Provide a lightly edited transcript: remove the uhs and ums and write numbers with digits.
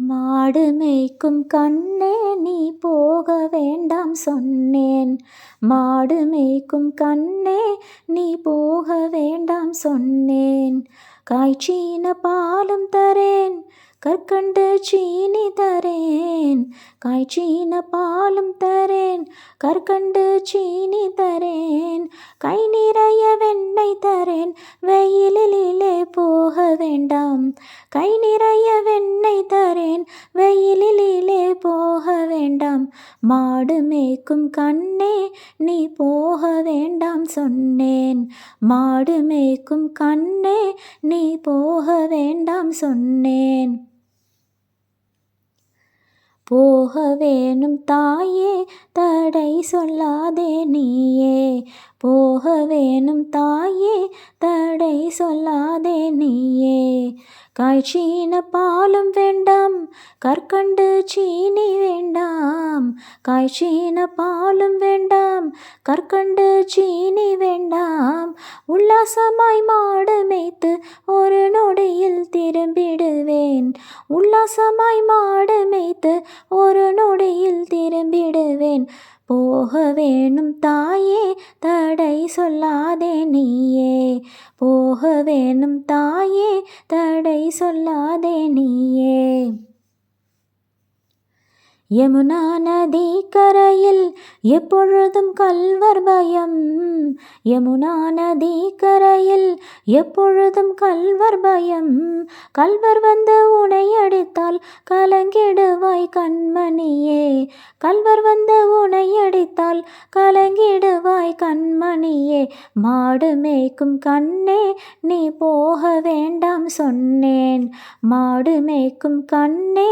மாடு மேய்க்கும் கண்ணே நீ போக வேண்டாம் சொன்னேன். மாடு மேய்க்கும் கண்ணே நீ போக வேண்டாம் சொன்னேன். காய்ச்சீன பாலும் தரேன், கற்கண்டு சீனி தரேன். காய்ச்சீன பாலும் தரேன், கற்கண்டு சீனி தரேன். கை நிறைய வெண்ணெய் தரேன், வெயிலிலே போக வேண்டாம். கை நிறைய வெண்ணெய் தரேன், வெயிலிலே போக வேண்டாம். மாடு மேய்க்கும் கண்ணே நீ போக வேண்டாம் சொன்னேன். மாடு மேய்க்கும் கண்ணே நீ போக வேண்டாம் சொன்னேன். போக வேணும் தாயே, தடை சொல்லாதே நீயே. போக வேணும் தாயே, தடை சொல்லாதே நீயே. காய்ச்சீன பாலும் வேண்டாம், கற்கண்டு சீனி வேண்டாம். காய்ச்சீன பாலும் வேண்டாம், கற்கண்டு சீனி வேண்டாம். உல்லாசமாய் மாடு மேய்த்து ஒரு நொடியில் திரும்பிடுவேன். உல்லாசமாய் மாடு மேய்த்து ஒரு நொடியில் திரும்பிடுவேன். போக வேணும் தாயே, தடை சொல்லாதே நீயே. போக வேணும் தாயே, தடை சொல்லாதே நீயே. யமுனா நதி கரையில் எப்பொழுதும் கள்வர் பயம். யமுனா நதி கரையில் எப்பொழுதும் கள்வர் பயம். கள்வர் வந்து உன்னை அடித்தால் கலங்கிடுவாய் கண்மணியே. கள்வர் வந்து உன்னை அடித்தால் கலங்கிடுவாய் கண்மணியே. மாடு மேய்க்கும் கண்ணே நீ போக வேண்டாம் சொன்னேன். மாடு மேய்க்கும் கண்ணே